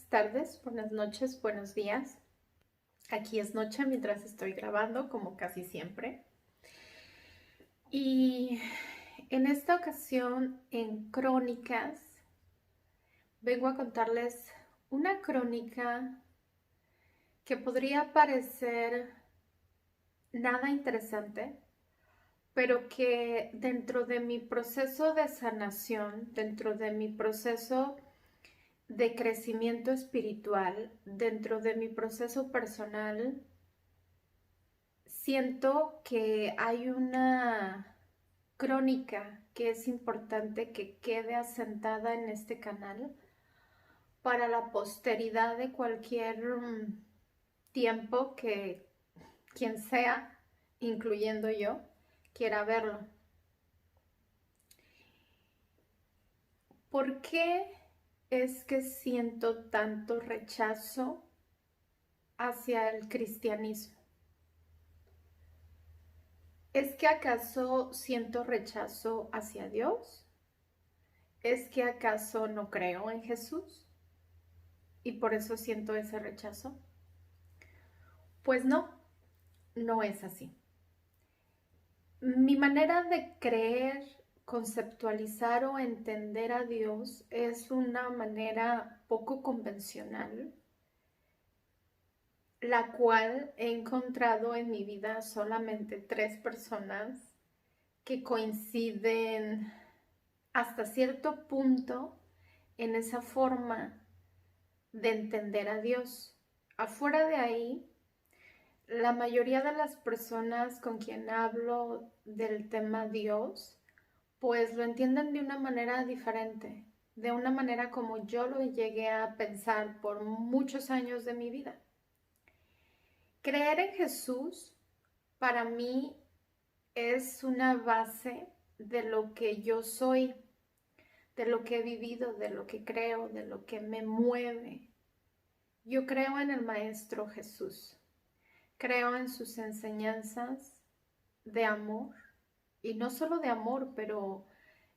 Buenas tardes, buenas noches, buenos días. Aquí es noche mientras estoy grabando, como casi siempre. Y en esta ocasión, en Crónicas, vengo a contarles una crónica que podría parecer nada interesante, pero que dentro de mi proceso de sanación, dentro de mi proceso de crecimiento espiritual, dentro de mi proceso personal, siento que hay una crónica que es importante que quede asentada en este canal para la posteridad de cualquier tiempo que quien sea, incluyendo yo, quiera verlo. ¿Por qué es que siento tanto rechazo hacia el cristianismo? ¿Es que acaso siento rechazo hacia Dios? ¿Es que acaso no creo en Jesús y por eso siento ese rechazo? Pues no, no es así. Mi manera de creer, conceptualizar o entender a Dios es una manera poco convencional, la cual he encontrado en mi vida solamente 3 personas que coinciden hasta cierto punto en esa forma de entender a Dios. Afuera de ahí, la mayoría de las personas con quien hablo del tema Dios, pues lo entienden de una manera diferente, de una manera como yo lo llegué a pensar por muchos años de mi vida. Creer en Jesús para mí es una base de lo que yo soy, de lo que he vivido, de lo que creo, de lo que me mueve. Yo creo en el Maestro Jesús, creo en sus enseñanzas de amor, y no solo de amor, pero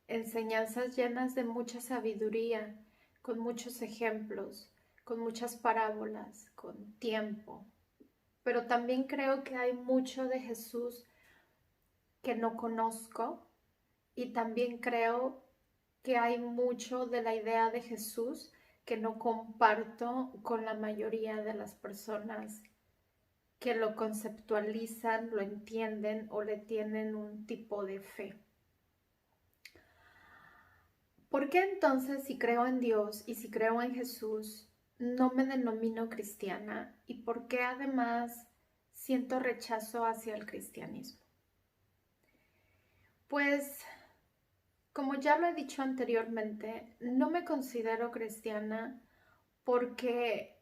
enseñanzas llenas de mucha sabiduría, con muchos ejemplos, con muchas parábolas, con tiempo. Pero también creo que hay mucho de Jesús que no conozco y también creo que hay mucho de la idea de Jesús que no comparto con la mayoría de las personas que lo conceptualizan, lo entienden o le tienen un tipo de fe. ¿Por qué entonces, si creo en Dios y si creo en Jesús, no me denomino cristiana? ¿Y por qué además siento rechazo hacia el cristianismo? Pues, como ya lo he dicho anteriormente, no me considero cristiana porque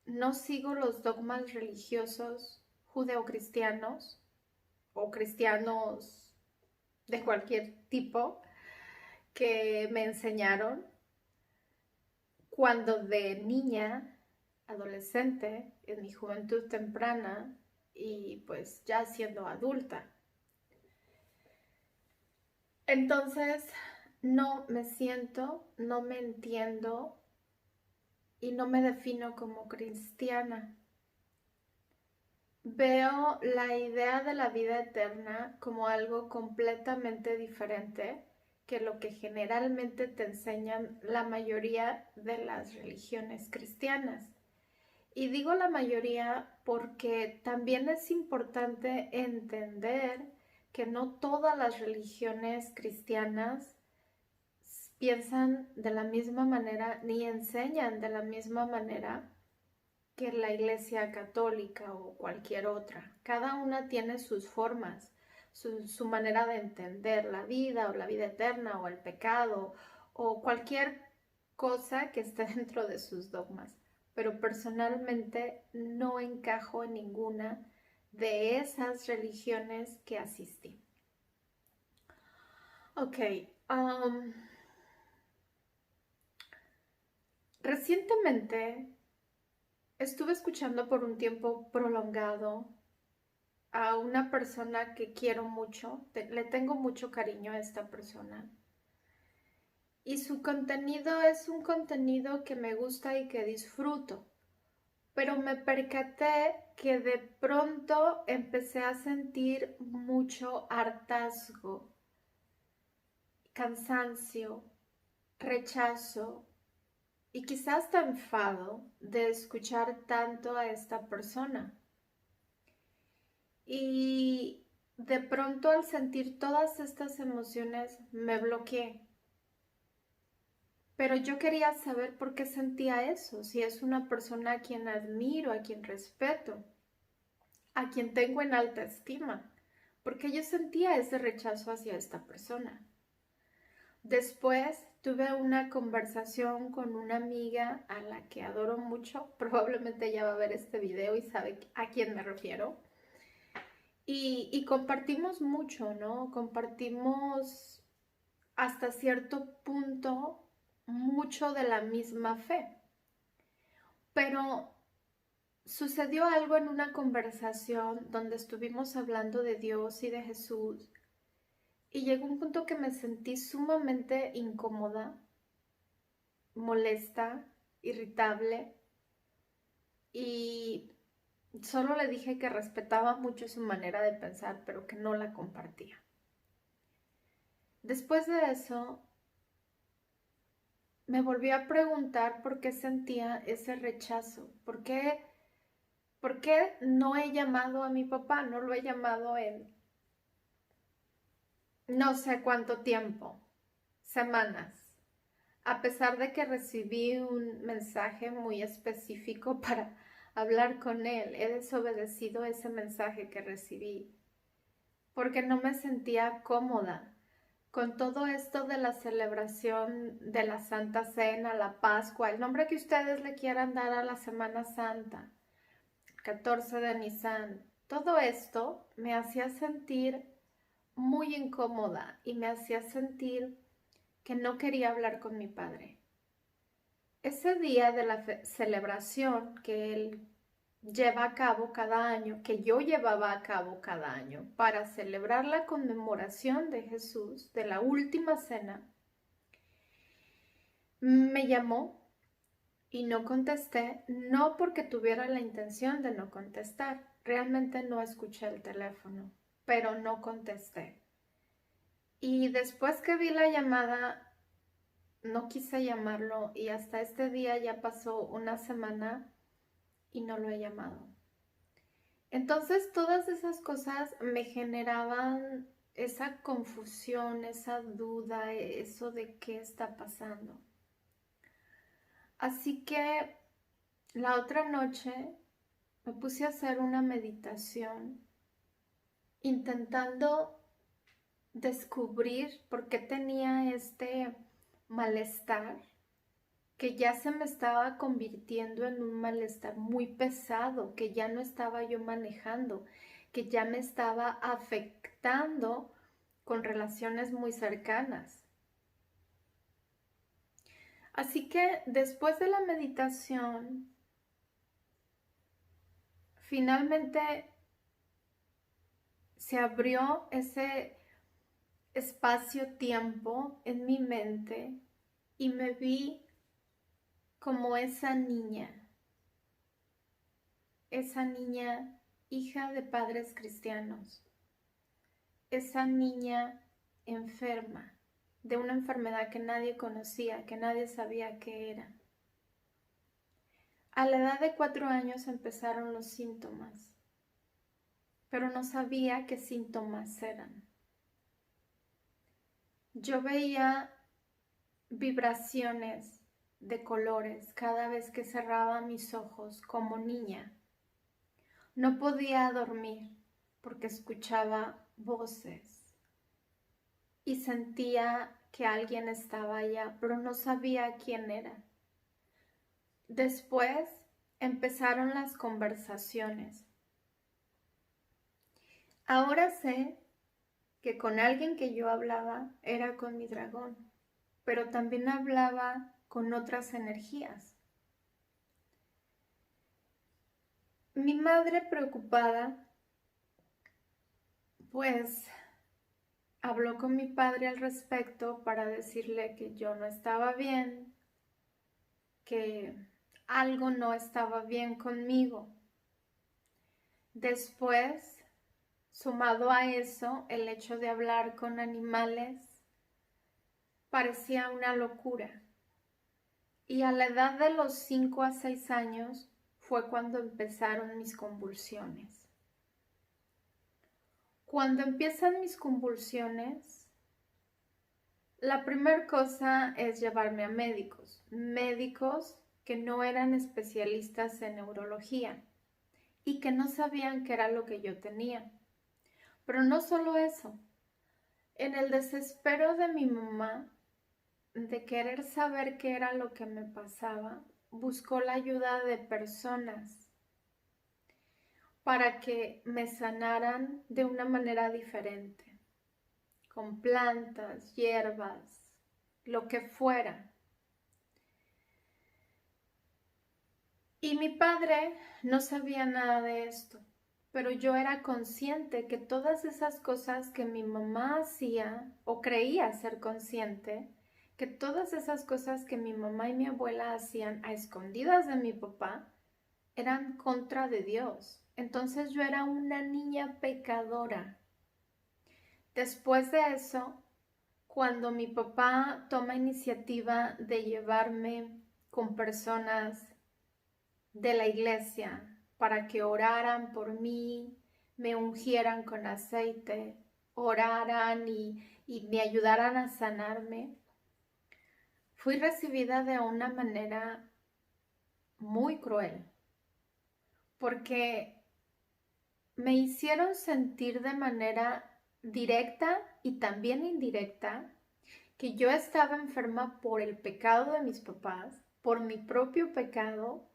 no sigo los dogmas religiosos judeocristianos o cristianos de cualquier tipo que me enseñaron cuando de niña, adolescente, en mi juventud temprana y pues ya siendo adulta. Entonces, no me siento, no me entiendo y no me defino como cristiana. Veo la idea de la vida eterna como algo completamente diferente que lo que generalmente te enseñan la mayoría de las religiones cristianas. Y digo la mayoría porque también es importante entender que no todas las religiones cristianas piensan de la misma manera ni enseñan de la misma manera que la Iglesia Católica o cualquier otra. Cada una tiene sus formas, su manera de entender la vida o la vida eterna o el pecado o cualquier cosa que esté dentro de sus dogmas. Pero personalmente no encajo en ninguna de esas religiones que asistí. Ok, recientemente estuve escuchando por un tiempo prolongado a una persona que quiero mucho, le tengo mucho cariño a esta persona. y su contenido es un contenido que me gusta y que disfruto, pero me percaté que de pronto empecé a sentir mucho hartazgo, cansancio, rechazo y quizás hasta enfado de escuchar tanto a esta persona. Y de pronto al sentir todas estas emociones me bloqueé. Pero yo quería saber por qué sentía eso, si es una persona a quien admiro, a quien respeto, a quien tengo en alta estima, porque yo sentía ese rechazo hacia esta persona. Después tuve una conversación con una amiga a la que adoro mucho, probablemente ella va a ver este video y sabe a quién me refiero. Y compartimos mucho, ¿no? Compartimos hasta cierto punto mucho de la misma fe. Pero sucedió algo en una conversación donde estuvimos hablando de Dios y de Jesús y llegó un punto que me sentí sumamente incómoda, molesta, irritable y solo le dije que respetaba mucho su manera de pensar, pero que no la compartía. Después de eso, me volví a preguntar por qué sentía ese rechazo, por qué no he llamado a mi papá, no lo he llamado en no sé cuánto tiempo, semanas, a pesar de que recibí un mensaje muy específico para hablar con él. He desobedecido ese mensaje que recibí porque no me sentía cómoda con todo esto de la celebración de la Santa Cena, la Pascua, el nombre que ustedes le quieran dar a la Semana Santa, 14 de Nisan. Todo esto me hacía sentir muy incómoda y me hacía sentir que no quería hablar con mi padre. Ese día de la celebración que él lleva a cabo cada año, que yo llevaba a cabo cada año, para celebrar la conmemoración de Jesús, de la última cena, me llamó y no contesté, no porque tuviera la intención de no contestar, realmente no escuché el teléfono, pero no contesté. Y después que vi la llamada, no quise llamarlo y hasta este día ya pasó una semana y no lo he llamado. Entonces todas esas cosas me generaban esa confusión, esa duda, eso de qué está pasando. Así que la otra noche me puse a hacer una meditación intentando descubrir por qué tenía este malestar que ya se me estaba convirtiendo en un malestar muy pesado, que ya no estaba yo manejando, que ya me estaba afectando con relaciones muy cercanas. Así que después de la meditación, finalmente se abrió ese espacio-tiempo en mi mente y me vi como esa niña hija de padres cristianos, esa niña enferma de una enfermedad que nadie conocía, que nadie sabía qué era. A la edad de 4 años empezaron los síntomas, pero no sabía qué síntomas eran. Yo veía vibraciones de colores cada vez que cerraba mis ojos como niña. No podía dormir porque escuchaba voces y sentía que alguien estaba allá, pero no sabía quién era. Después empezaron las conversaciones. Ahora sé que con alguien que yo hablaba era con mi dragón, pero también hablaba con otras energías. Mi madre preocupada, pues habló con mi padre al respecto para decirle que yo no estaba bien, que algo no estaba bien conmigo. Después, sumado a eso, el hecho de hablar con animales parecía una locura. Y a la edad de los 5 a 6 años fue cuando empezaron mis convulsiones. Cuando empiezan mis convulsiones, la primera cosa es llevarme a médicos que no eran especialistas en neurología y que no sabían qué era lo que yo tenía. Pero no solo eso, en el desespero de mi mamá de querer saber qué era lo que me pasaba, buscó la ayuda de personas para que me sanaran de una manera diferente, con plantas, hierbas, lo que fuera. Y mi padre no sabía nada de esto, pero yo era consciente que todas esas cosas que mi mamá hacía, o creía ser consciente, que todas esas cosas que mi mamá y mi abuela hacían a escondidas de mi papá, eran contra de Dios. Entonces yo era una niña pecadora. Después de eso, cuando mi papá toma iniciativa de llevarme con personas de la iglesia para que oraran por mí, me ungieran con aceite, oraran y me ayudaran a sanarme, fui recibida de una manera muy cruel, porque me hicieron sentir de manera directa y también indirecta que yo estaba enferma por el pecado de mis papás, por mi propio pecado,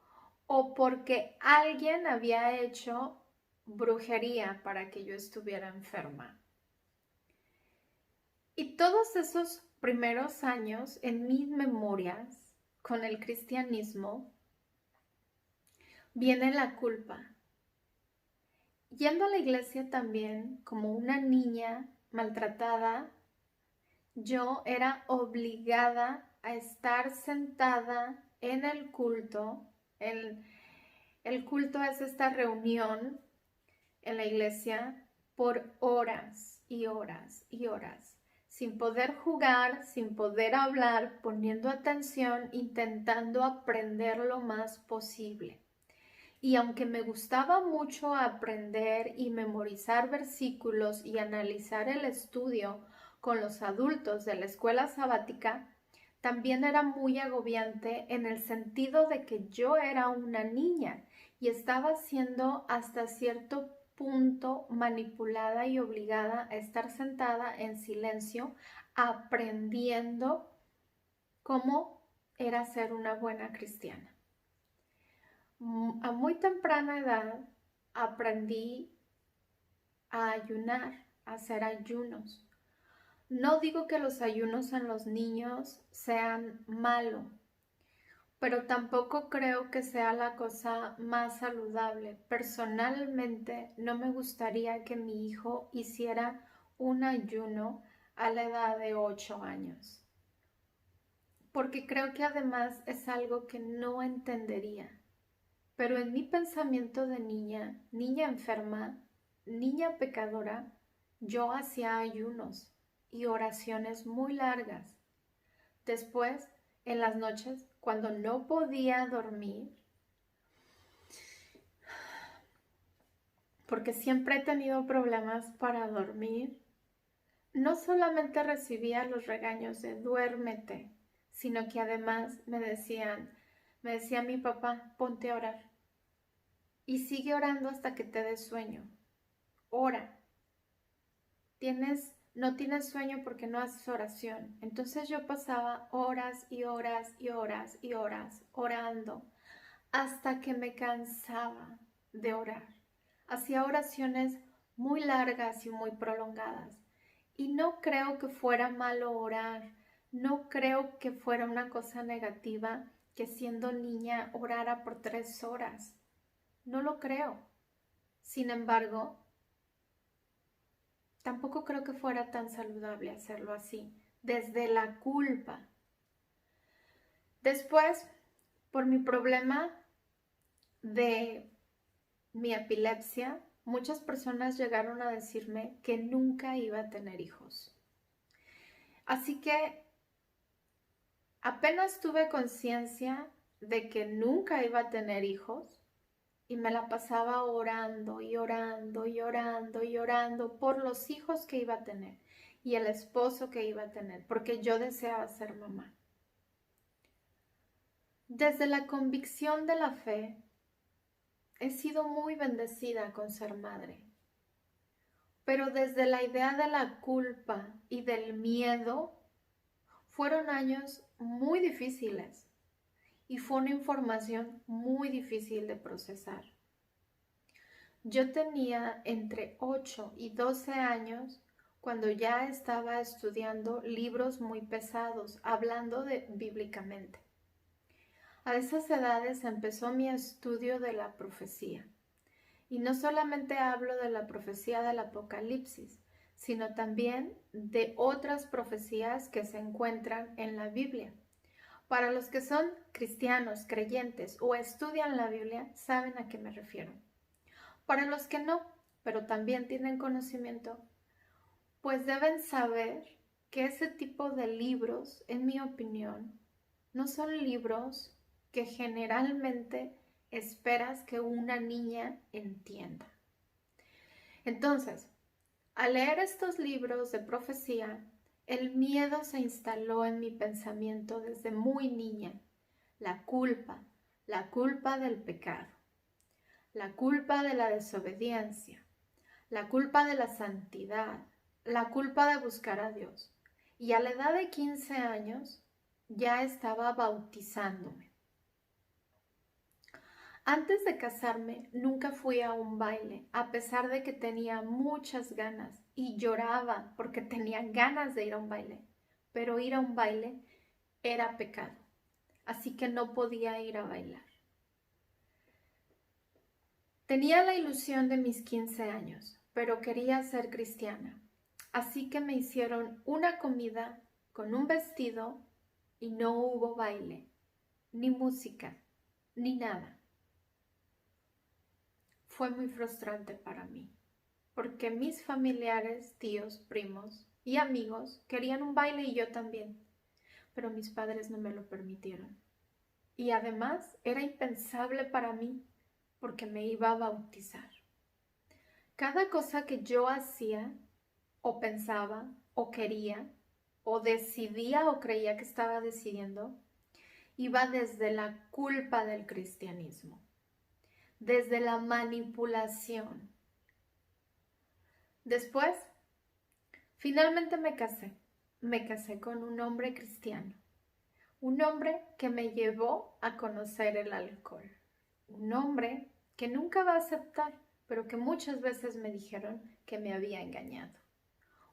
o porque alguien había hecho brujería para que yo estuviera enferma. Y todos esos primeros años en mis memorias con el cristianismo viene la culpa. Yendo a la iglesia también como una niña maltratada, yo era obligada a estar sentada en el culto. El culto es esta reunión en la iglesia por horas y horas y horas, sin poder jugar, sin poder hablar, poniendo atención, intentando aprender lo más posible. Y aunque me gustaba mucho aprender y memorizar versículos y analizar el estudio con los adultos de la escuela sabática, también era muy agobiante en el sentido de que yo era una niña y estaba siendo hasta cierto punto manipulada y obligada a estar sentada en silencio aprendiendo cómo era ser una buena cristiana. A muy temprana edad aprendí a ayunar, a hacer ayunos. No digo que los ayunos en los niños sean malos, pero tampoco creo que sea la cosa más saludable. Personalmente, no me gustaría que mi hijo hiciera un ayuno a la edad de 8 años, porque creo que además es algo que no entendería. Pero en mi pensamiento de niña, niña enferma, niña pecadora, yo hacía ayunos y oraciones muy largas. Después, en las noches, cuando no podía dormir, porque siempre he tenido problemas para dormir, no solamente recibía los regaños de duérmete, sino que además me decía mi papá, ponte a orar y sigue orando hasta que te des sueño. Ora. No tienes sueño porque no haces oración. Entonces yo pasaba horas y horas y horas y horas orando hasta que me cansaba de orar. Hacía oraciones muy largas y muy prolongadas. Y no creo que fuera malo orar. No creo que fuera una cosa negativa que siendo niña orara por 3 horas. No lo creo. Sin embargo, tampoco creo que fuera tan saludable hacerlo así, desde la culpa. Después, por mi problema de mi epilepsia, muchas personas llegaron a decirme que nunca iba a tener hijos. Así que apenas tuve conciencia de que nunca iba a tener hijos y me la pasaba orando y orando y orando y orando por los hijos que iba a tener y el esposo que iba a tener, porque yo deseaba ser mamá. Desde la convicción de la fe, he sido muy bendecida con ser madre, pero desde la idea de la culpa y del miedo, fueron años muy difíciles y fue una información muy difícil de procesar. Yo tenía entre 8 y 12 años cuando ya estaba estudiando libros muy pesados, hablando bíblicamente. A esas edades empezó mi estudio de la profecía. Y no solamente hablo de la profecía del Apocalipsis, sino también de otras profecías que se encuentran en la Biblia. Para los que son cristianos, creyentes o estudian la Biblia, saben a qué me refiero. Para los que no, pero también tienen conocimiento, pues deben saber que ese tipo de libros, en mi opinión, no son libros que generalmente esperas que una niña entienda. Entonces, al leer estos libros de profecía, el miedo se instaló en mi pensamiento desde muy niña. La culpa del pecado, la culpa de la desobediencia, la culpa de la santidad, la culpa de buscar a Dios. Y a la edad de 15 años ya estaba bautizándome. Antes de casarme, nunca fui a un baile, a pesar de que tenía muchas ganas y lloraba porque tenía ganas de ir a un baile. Pero ir a un baile era pecado, así que no podía ir a bailar. Tenía la ilusión de mis 15 años, pero quería ser cristiana, así que me hicieron una comida con un vestido y no hubo baile, ni música, ni nada. Fue muy frustrante para mí, porque mis familiares, tíos, primos y amigos querían un baile y yo también, pero mis padres no me lo permitieron. Y además era impensable para mí, porque me iba a bautizar. Cada cosa que yo hacía, o pensaba, o quería, o decidía o creía que estaba decidiendo, iba desde la culpa del cristianismo, desde la manipulación. Después, finalmente me casé. Me casé con un hombre cristiano, un hombre que me llevó a conocer el alcohol, un hombre que nunca va a aceptar, pero que muchas veces me dijeron que me había engañado,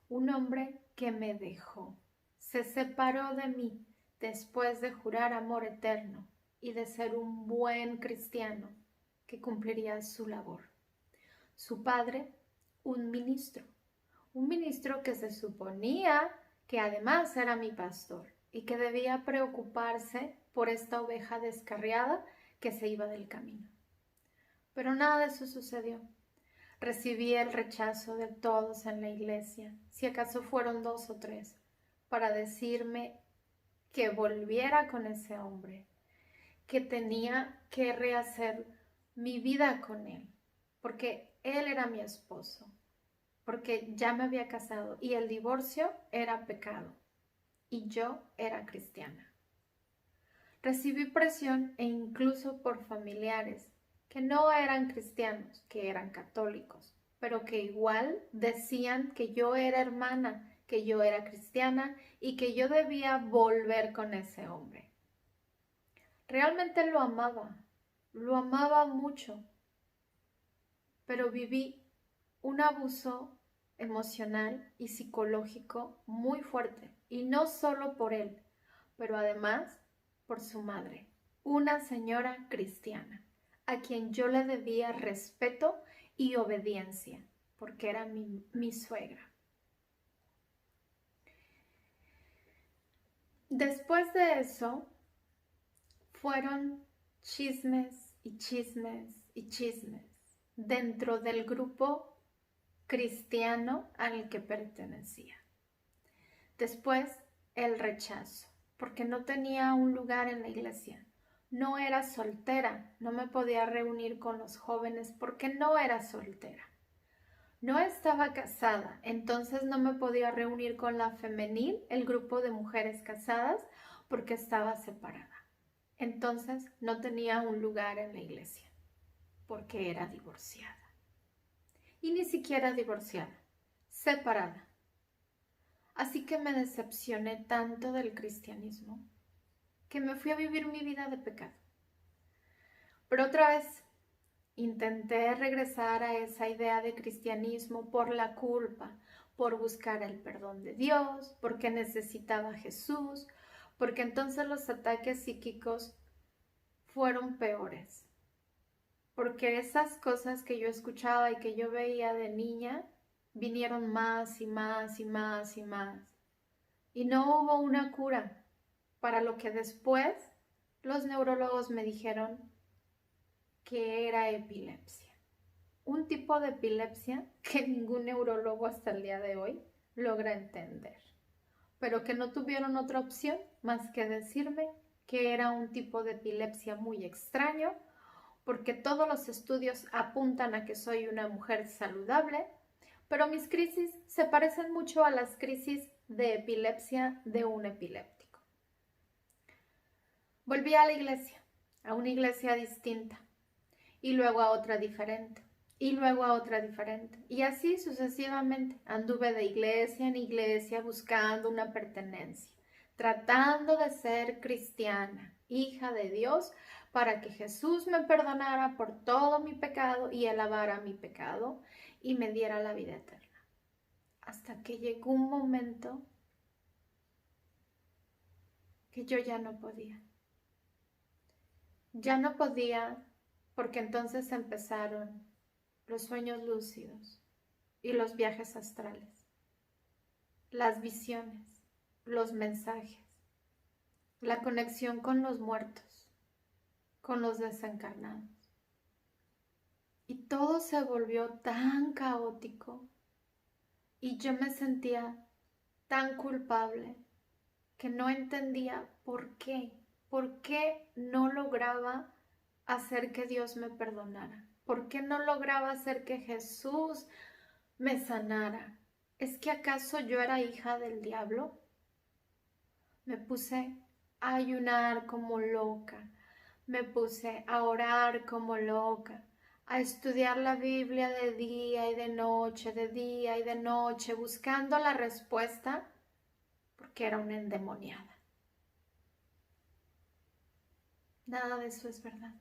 un hombre que me dejó, se separó de mí después de jurar amor eterno y de ser un buen cristiano que cumpliría su labor. Su padre, un ministro que se suponía que además era mi pastor y que debía preocuparse por esta oveja descarriada que se iba del camino. Pero nada de eso sucedió. Recibí el rechazo de todos en la iglesia, si acaso fueron 2 o 3, para decirme que volviera con ese hombre, que tenía que rehacer mi vida con él, porque él era mi esposo, porque ya me había casado y el divorcio era pecado y yo era cristiana. Recibí presión e incluso por familiares que no eran cristianos, que eran católicos, pero que igual decían que yo era hermana, que yo era cristiana y que yo debía volver con ese hombre. Realmente lo amaba mucho, pero viví un abuso emocional y psicológico muy fuerte, y no solo por él, pero además por su madre, una señora cristiana, a quien yo le debía respeto y obediencia, porque era mi suegra. Después de eso, fueron chismes y chismes y chismes dentro del grupo cristiano al que pertenecía. Después, el rechazo, porque no tenía un lugar en la iglesia. No era soltera, no me podía reunir con los jóvenes porque no era soltera. No estaba casada, entonces no me podía reunir con la femenil, el grupo de mujeres casadas, porque estaba separada. Entonces no tenía un lugar en la iglesia, porque era divorciada. Y ni siquiera divorciada, separada. Así que me decepcioné tanto del cristianismo que me fui a vivir mi vida de pecado. Pero otra vez intenté regresar a esa idea de cristianismo por la culpa, por buscar el perdón de Dios, porque necesitaba a Jesús, porque entonces los ataques psíquicos fueron peores. Porque esas cosas que yo escuchaba y que yo veía de niña vinieron más y más y más y más. Y no hubo una cura, para lo que después los neurólogos me dijeron que era epilepsia. Un tipo de epilepsia que ningún neurólogo hasta el día de hoy logra entender, pero que no tuvieron otra opción más que decirme que era un tipo de epilepsia muy extraño, porque todos los estudios apuntan a que soy una mujer saludable, pero mis crisis se parecen mucho a las crisis de epilepsia de un epiléptico. Volví a la iglesia, a una iglesia distinta, y luego a otra diferente, y luego a otra diferente, y así sucesivamente. Anduve de iglesia en iglesia buscando una pertenencia, tratando de ser cristiana, hija de Dios, para que Jesús me perdonara por todo mi pecado y Él lavara mi pecado y me diera la vida eterna. Hasta que llegó un momento que yo ya no podía. Ya no podía, porque entonces empezaron los sueños lúcidos y los viajes astrales, las visiones, los mensajes, la conexión con los muertos, con los desencarnados. Y todo se volvió tan caótico y yo me sentía tan culpable que no entendía por qué no lograba hacer que Dios me perdonara, por qué no lograba hacer que Jesús me sanara. ¿Es que acaso yo era hija del diablo? Me puse a ayunar como loca, me puse a orar como loca, a estudiar la Biblia de día y de noche, de día y de noche, buscando la respuesta, porque era una endemoniada. Nada de eso es verdad.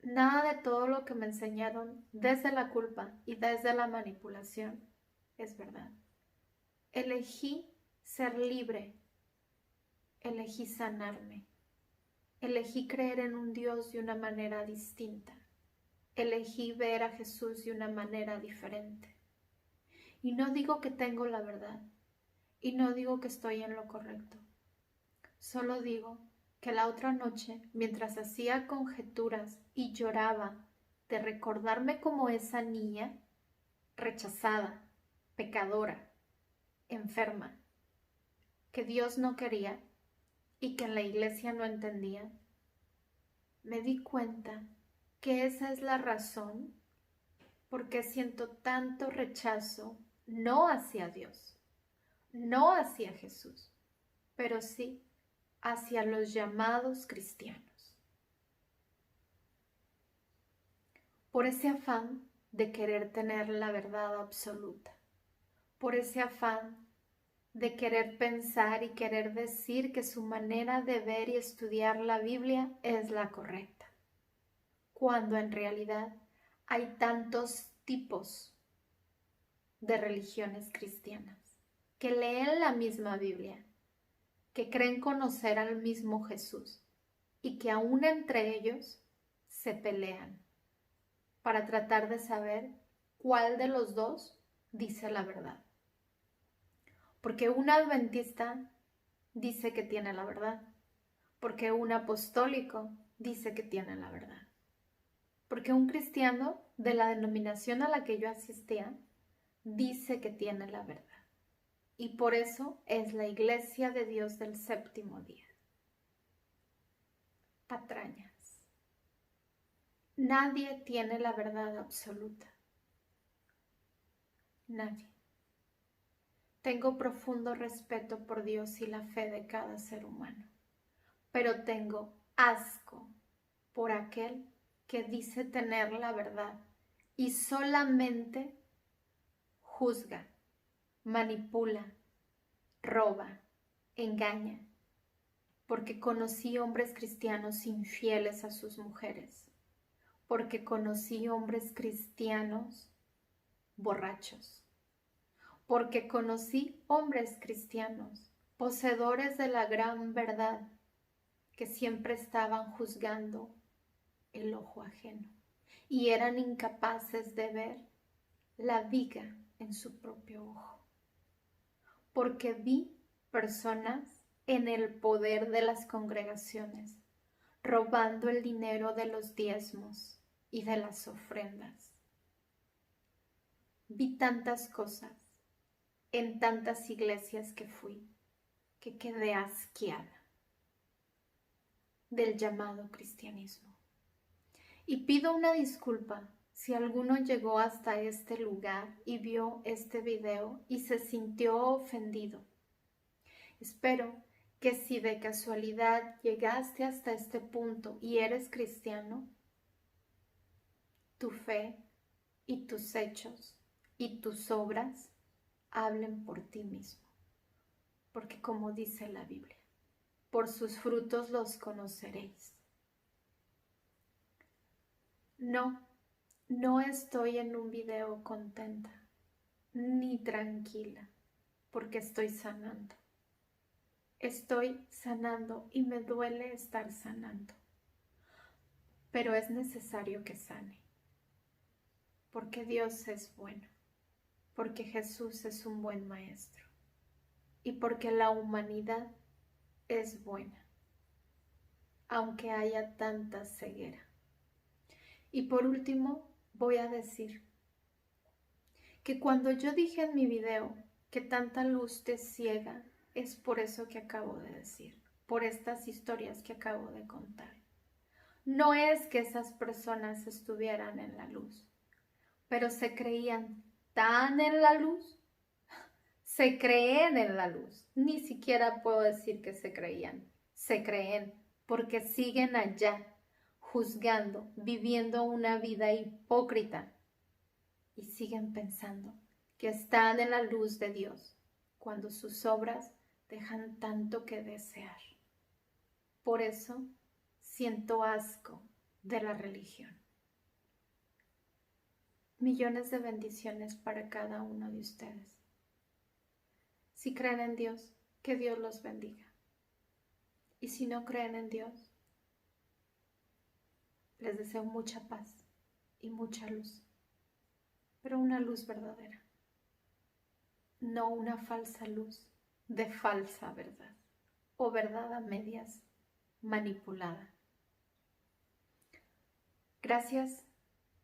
Nada de todo lo que me enseñaron desde la culpa y desde la manipulación es verdad. Elegí ser libre, elegí sanarme, elegí creer en un Dios de una manera distinta, elegí ver a Jesús de una manera diferente. Y no digo que tengo la verdad, y no digo que estoy en lo correcto. Solo digo que la otra noche, mientras hacía conjeturas y lloraba de recordarme como esa niña rechazada, pecadora, enferma, que Dios no quería y que en la iglesia no entendía, me di cuenta que esa es la razón por qué siento tanto rechazo, no hacia Dios, no hacia Jesús, pero sí hacia los llamados cristianos. Por ese afán de querer tener la verdad absoluta, por ese afán de querer pensar y querer decir que su manera de ver y estudiar la Biblia es la correcta, cuando en realidad hay tantos tipos de religiones cristianas que leen la misma Biblia, que creen conocer al mismo Jesús y que aún entre ellos se pelean para tratar de saber cuál de los dos dice la verdad. Porque un adventista dice que tiene la verdad, porque un apostólico dice que tiene la verdad, porque un cristiano de la denominación a la que yo asistía dice que tiene la verdad. Y por eso es la Iglesia de Dios del séptimo día. Patrañas. Nadie tiene la verdad absoluta. Nadie. Tengo profundo respeto por Dios y la fe de cada ser humano, pero tengo asco por aquel que dice tener la verdad y solamente juzga, manipula, roba, engaña, porque conocí hombres cristianos infieles a sus mujeres, porque conocí hombres cristianos borrachos, porque conocí hombres cristianos poseedores de la gran verdad que siempre estaban juzgando el ojo ajeno y eran incapaces de ver la viga en su propio ojo, porque vi personas en el poder de las congregaciones robando el dinero de los diezmos y de las ofrendas. Vi tantas cosas en tantas iglesias que fui que quedé asqueada del llamado cristianismo. Y pido una disculpa si alguno llegó hasta este lugar y vio este video y se sintió ofendido. Espero que si de casualidad llegaste hasta este punto y eres cristiano, tu fe y tus hechos y tus obras hablen por ti mismo. Porque como dice la Biblia, por sus frutos los conoceréis. No estoy en un video contenta ni tranquila porque estoy sanando. Estoy sanando y me duele estar sanando. Pero es necesario que sane. Porque Dios es bueno. Porque Jesús es un buen maestro. Y porque la humanidad es buena. Aunque haya tanta ceguera. Y por último, voy a decir que cuando yo dije en mi video que tanta luz te ciega, es por eso que acabo de decir, por estas historias que acabo de contar. No es que esas personas estuvieran en la luz, pero se creían tan en la luz, se creen en la luz. Ni siquiera puedo decir que se creían, se creen porque siguen allá juzgando, viviendo una vida hipócrita y siguen pensando que están en la luz de Dios cuando sus obras dejan tanto que desear. Por eso siento asco de la religión. Millones de bendiciones para cada uno de ustedes. Si creen en Dios, que Dios los bendiga. Y si no creen en Dios, les deseo mucha paz y mucha luz, pero una luz verdadera, no una falsa luz de falsa verdad o verdad a medias manipulada. Gracias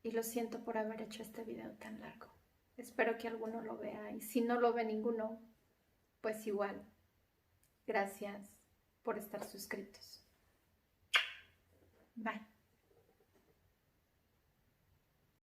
y lo siento por haber hecho este video tan largo. Espero que alguno lo vea y si no lo ve ninguno, pues igual. Gracias por estar suscritos. Bye.